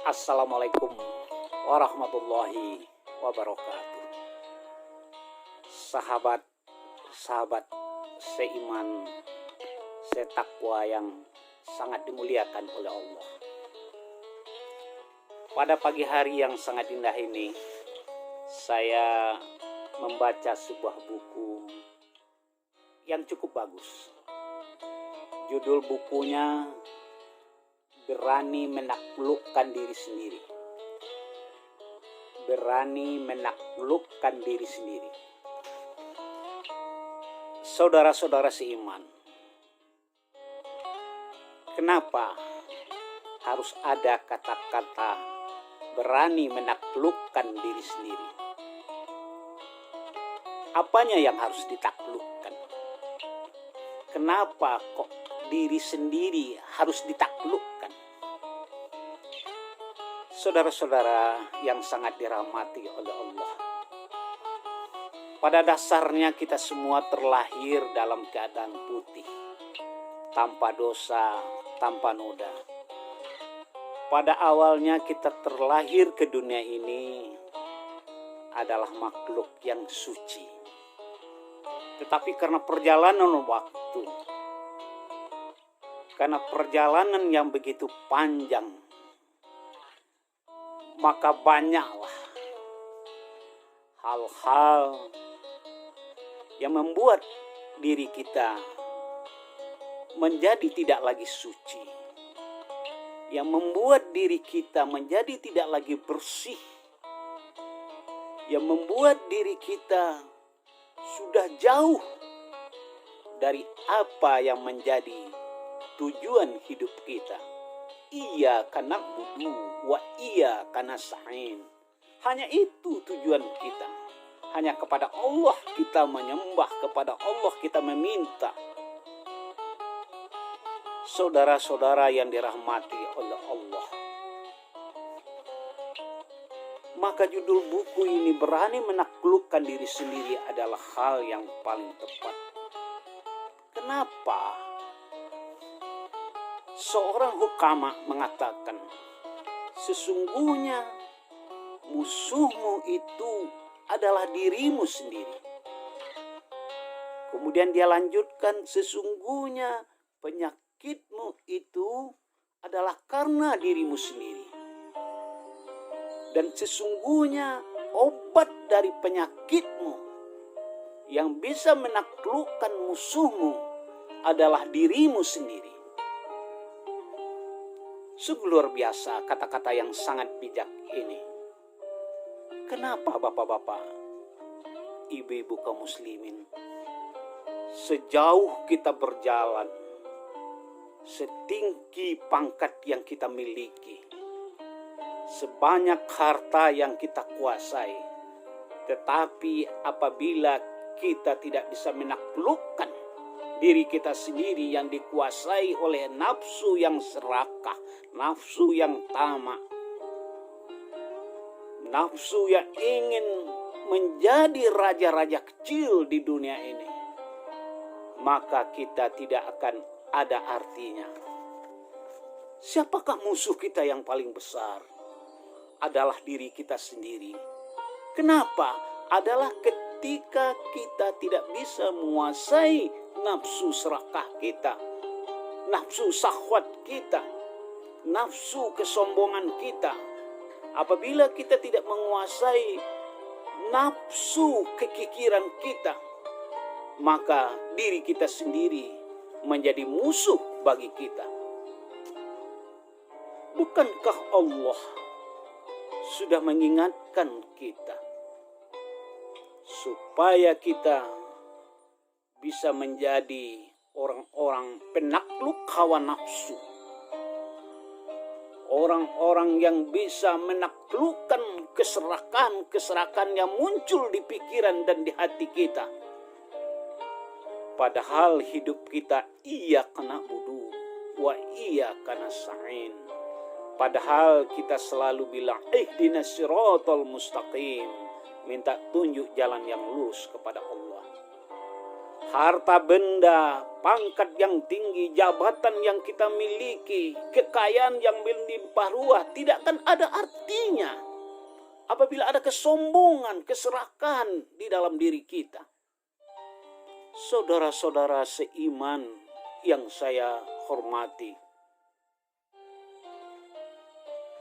Assalamualaikum warahmatullahi wabarakatuh. Sahabat-sahabat seiman, setakwa yang sangat dimuliakan oleh Allah. Pada pagi hari yang sangat indah ini, saya membaca sebuah buku yang cukup bagus. Judul bukunya Berani Menaklukkan Diri Sendiri. Berani menaklukkan diri sendiri. Saudara-saudara seiman, kenapa harus ada kata-kata berani menaklukkan diri sendiri? Apanya yang harus ditaklukkan? Kenapa kok diri sendiri harus ditaklukkan? Saudara-saudara yang sangat dirahmati oleh Allah, pada dasarnya kita semua terlahir dalam keadaan putih, tanpa dosa, tanpa noda. Pada awalnya kita terlahir ke dunia ini adalah makhluk yang suci. Tetapi karena perjalanan waktu, karena perjalanan yang begitu panjang, maka banyaklah hal-hal yang membuat diri kita menjadi tidak lagi suci, yang membuat diri kita menjadi tidak lagi bersih, yang membuat diri kita sudah jauh dari apa yang menjadi tujuan hidup kita. Iyyaka na'budu wa iyyaka nasta'in. Hanya itu tujuan kita. Hanya kepada Allah kita menyembah, kepada Allah kita meminta. Saudara-saudara yang dirahmati oleh Allah, maka judul buku ini Berani Menaklukkan Diri Sendiri adalah hal yang paling tepat. Kenapa? Seorang hukama mengatakan, sesungguhnya musuhmu itu adalah dirimu sendiri. Kemudian dia lanjutkan, sesungguhnya penyakitmu itu adalah karena dirimu sendiri. Dan sesungguhnya obat dari penyakitmu yang bisa menaklukkan musuhmu adalah dirimu sendiri. Sungguh luar biasa kata-kata yang sangat bijak ini. Kenapa bapak-bapak, ibu-ibu kaum muslimin, sejauh kita berjalan, setinggi pangkat yang kita miliki, sebanyak harta yang kita kuasai, tetapi apabila kita tidak bisa menaklukkan diri kita sendiri yang dikuasai oleh nafsu yang serakah, nafsu yang tamak, nafsu yang ingin menjadi raja-raja kecil di dunia ini, maka kita tidak akan ada artinya. Siapakah musuh kita yang paling besar? Adalah diri kita sendiri. Kenapa? Adalah ketika kita tidak bisa menguasai nafsu serakah kita, nafsu syahwat kita, nafsu kesombongan kita. Apabila kita tidak menguasai nafsu kekikiran kita, maka diri kita sendiri menjadi musuh bagi kita. Bukankah Allah sudah mengingatkan kita supaya kita bisa menjadi orang-orang penakluk hawa nafsu, orang-orang yang bisa menaklukkan keserakan yang muncul di pikiran dan di hati kita. Padahal hidup kita iyyaka na'budu wa iyyaka nasta'in. Padahal kita selalu bilang ihdinas siratal mustaqim, minta tunjuk jalan yang lurus kepada Allah. harta benda, pangkat yang tinggi, jabatan yang kita miliki, kekayaan yang melimpah ruah tidak akan ada artinya apabila ada kesombongan, keserakahan di dalam diri kita. Saudara-saudara seiman yang saya hormati,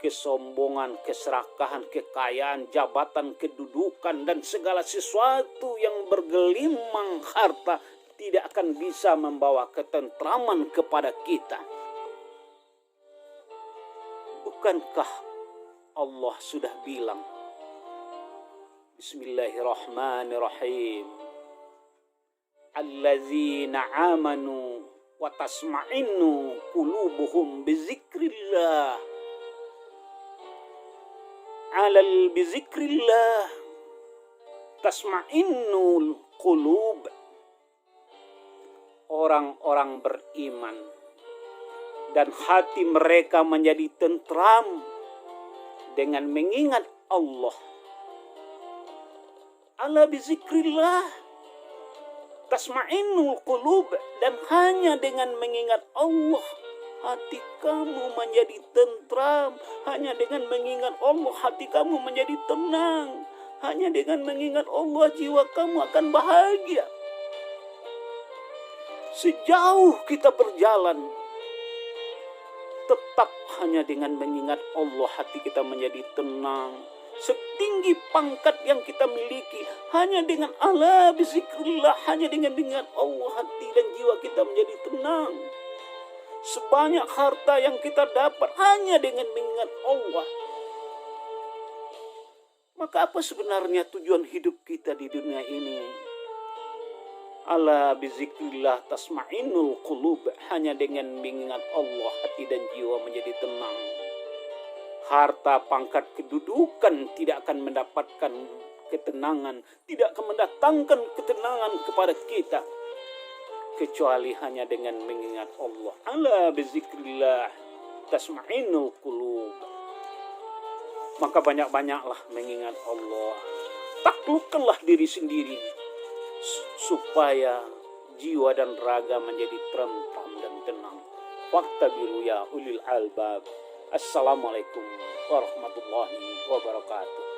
kesombongan, keserakahan, kekayaan, jabatan, kedudukan, dan segala sesuatu yang bergelimang harta tidak akan bisa membawa ketentraman kepada kita. Bukankah Allah sudah bilang, Bismillahirrahmanirrahim, Allazina amanu wa tasma'innu qulubuhum bizikrillah. Alal bizikrillah tasma'innul qulub. Orang-orang beriman dan hati mereka menjadi tentram dengan mengingat Allah. Ala bizikrillah tasma'innul qulub, dan hanya dengan mengingat Allah hati kamu menjadi tentram. Hanya dengan mengingat Allah hati kamu menjadi tenang. Hanya dengan mengingat Allah jiwa kamu akan bahagia. Sejauh kita berjalan, tetap hanya dengan mengingat Allah hati kita menjadi tenang. Setinggi pangkat yang kita miliki, hanya dengan ala bizikrillah, hanya dengan mengingat Allah hati dan jiwa kita menjadi tenang. Sebanyak harta yang kita dapat hanya dengan mengingat Allah. Maka apa sebenarnya tujuan hidup kita di dunia ini? Ala bizikrillah tasma'innul qulub. Hanya dengan mengingat Allah hati dan jiwa menjadi tenang. Harta, pangkat, kedudukan tidak akan mendapatkan ketenangan, tidak akan mendatangkan ketenangan kepada kita, kecuali hanya dengan mengingat Allah. Ala bizikrillah tasma'innul qulub. Maka banyak-banyaklah mengingat Allah. Taklukkanlah diri sendiri supaya jiwa dan raga menjadi tentram dan tenang. Waqtabiru ya ulil albab. Assalamualaikum warahmatullahi wabarakatuh.